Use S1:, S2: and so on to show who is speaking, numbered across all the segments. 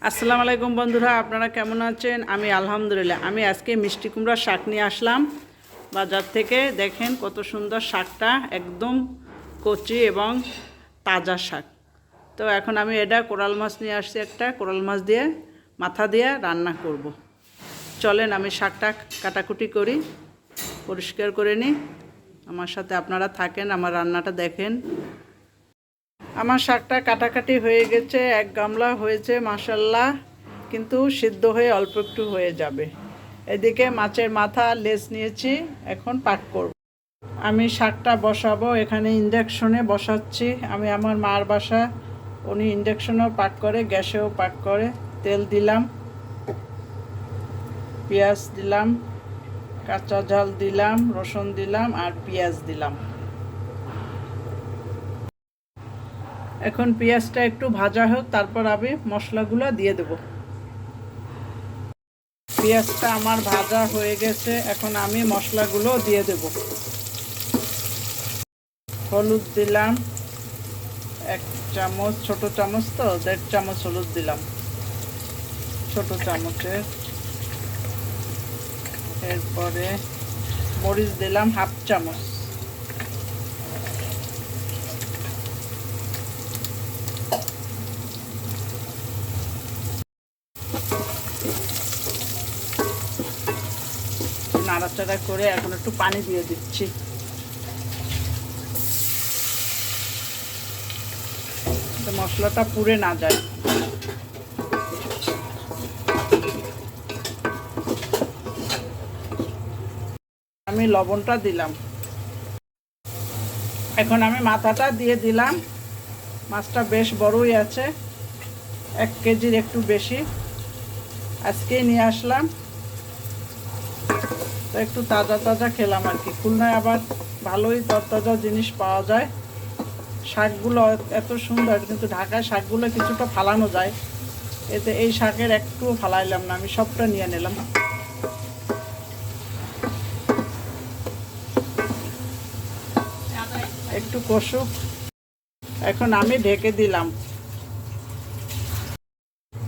S1: আসসালামু আলাইকুম বন্ধুরা, আপনারা কেমন আছেন? আমি আলহামদুলিল্লাহ। আমি আজকে মিষ্টি কুমড়ার শাক নিয়ে আসলাম বাজার থেকে। দেখেন কত সুন্দর শাকটা, একদম কচি এবং তাজা শাক। তো এখন আমি এটা কোরাল মাছ নিয়ে আসছি, একটা কোরাল মাছ দিয়ে মাথা দিয়ে রান্না করব। চলেন আমি শাকটা কাটাকুটি করি, পরিষ্কার করে নিই। আমার সাথে আপনারা থাকেন, আমার রান্নাটা দেখেন। আমার শাকটা কাটাকাটি হয়ে গেছে, এক গামলা হয়েছে মাশাল্লাহ, কিন্তু সিদ্ধ হয়ে অল্প একটু হয়ে যাবে। এদিকে মাছের মাথা লেজ নিয়েছি, এখন পাক করব। আমি শাকটা বসাবো, এখানে ইন্ডাকশনে বসাচ্ছি। আমি আমার মার বাসা, উনি ইন্ডাকশনেও পাক করে, গ্যাসেও পাক করে। তেল দিলাম, পেঁয়াজ দিলাম, কাঁচা ঝাল দিলাম, রসুন দিলাম আর পেঁয়াজ দিলাম। এখন পেঁয়াজটা একটু ভাজা হোক, তারপর আমি মশলাগুলো দিয়ে দেব। পেঁয়াজটা আমার ভাজা হয়ে গেছে, এখন আমি মশলাগুলো দিয়ে দেব। হলুদ দিলাম 1 চামচ, ছোট চামচ তো 1.5 চামচ হলুদ দিলাম, ছোট চামচের। এরপরে মরিচ দিলাম 1/2 চামচ। নাড়াচাড়া করে এখন একটু পানি দিয়ে দিচ্ছি। মশলাটা পুড়ে না যায়। আমি লবণটা দিলাম। এখন আমি মাথাটা দিয়ে দিলাম। মাছটা বেশ বড়ই আছে, 1 কেজির একটু বেশি। আজকেই নিয়ে আসলাম, তো একটু তাজা তাজা খেলাম আর কি। খুলনায় আবার ভালোই তরতাজা জিনিস পাওয়া যায়। শাকগুলো এত সুন্দর, কিন্তু ঢাকায় শাকগুলো কিছুটা ফালানো যায়, এতে এই শাকের একটুও ফালাইলাম না, আমি সবটা নিয়ে নিলাম। একটু কষুক, এখন আমি ঢেকে দিলাম।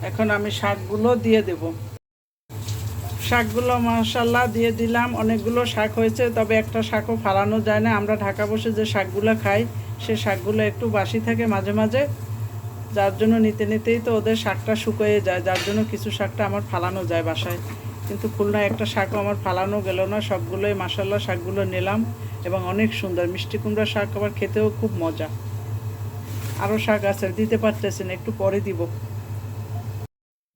S1: এখন আমি শাকগুলো দিয়ে দেব। শাকগুলো মাশাআল্লাহ দিয়ে দিলাম। অনেকগুলো শাক হয়েছে, তবে একটা শাকও ফালানো যায় না। আমরা ঢাকা বসে যে শাকগুলো খাই, সে শাকগুলো একটু বাসি থাকে মাঝে মাঝে, যার জন্য নিতে নিতেই তো ওদের শাকটা শুকিয়ে যায়, যার জন্য কিছু শাকটা আমার ফালানো যায় বাসায়। কিন্তু খুলনায় একটা শাকও আমার ফালানো গেল না, সবগুলোই মাশাআল্লাহ শাকগুলো নিলাম এবং অনেক সুন্দর। মিষ্টি কুমড়া শাক আবার খেতেও খুব মজা। আরও শাক আছে, দিতে পারতেছি না, একটু পরে দিব।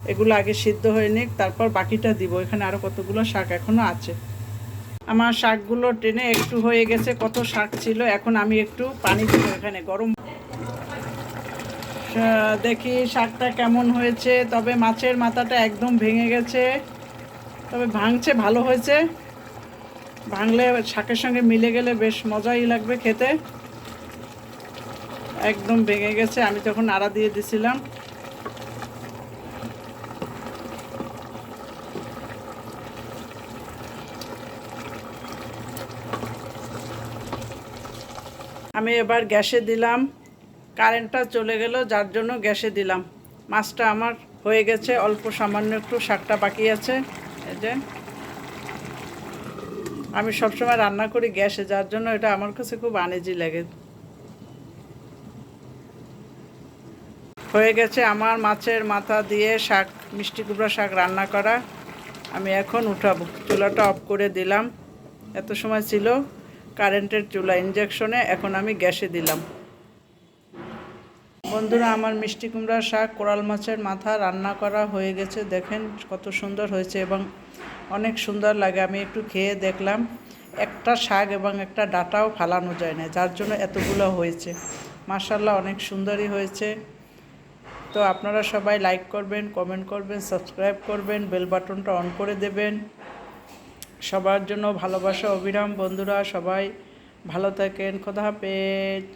S1: এগুলো আগে সিদ্ধ হয়ে নিক, তারপর বাকিটা দিব। এখানে আরও কতগুলো শাক এখনও আছে। আমার শাকগুলো টেনে একটু হয়ে গেছে, কত শাক ছিল। এখন আমি একটু পানি দিব এখানে গরম। দেখি শাকটা কেমন হয়েছে। তবে মাছের মাথাটা একদম ভেঙে গেছে, তবে ভাঙছে, ভালো হয়েছে। ভাঙলে শাকের সঙ্গে মিলে গেলে বেশ মজাই লাগবে খেতে। একদম ভেঙে গেছে, আমি তখন নাড়া দিয়ে দিছিলাম। আমি এবার গ্যাসে দিলাম। কারেন্টটা চলে গেল, যার জন্য গ্যাসে দিলাম। মাছটা আমার হয়ে গেছে, অল্প সামান্য একটু শাকটা বাকি আছে। এই যে আমি সবসময় রান্না করি গ্যাসে, যার জন্য এটা আমার কাছে খুব আনইজি লাগে। হয়ে গেছে আমার মাছের মাথা দিয়ে শাক, মিষ্টি কুমড়া শাক রান্না করা। আমি এখন উঠাবো। চুলাটা অফ করে দিলাম। এত সময় ছিল কারেন্টের চুলা, ইন্ডাকশনে, এখন আমি গ্যাসে দিলাম। বন্ধুরা, আমার মিষ্টি কুমড়া শাক কোরাল মাছের মাথা রান্না করা হয়ে গেছে। দেখেন কত সুন্দর হয়েছে এবং অনেক সুন্দর লাগে। আমি একটু খেয়ে দেখলাম, একটা শাক এবং একটা ডাঁটাও ফালানো যায় না, যার জন্য এতগুলো হয়েছে। মাশাআল্লাহ, অনেক সুন্দরই হয়েছে। তো আপনারা সবাই লাইক করবেন, কমেন্ট করবেন, সাবস্ক্রাইব করবেন, বেল বাটনটা অন করে দেবেন। সবার জন্য ভালোবাসা অবিরাম। বন্ধুরা সবাই ভালো থাকেন, খোদা হাফেজ।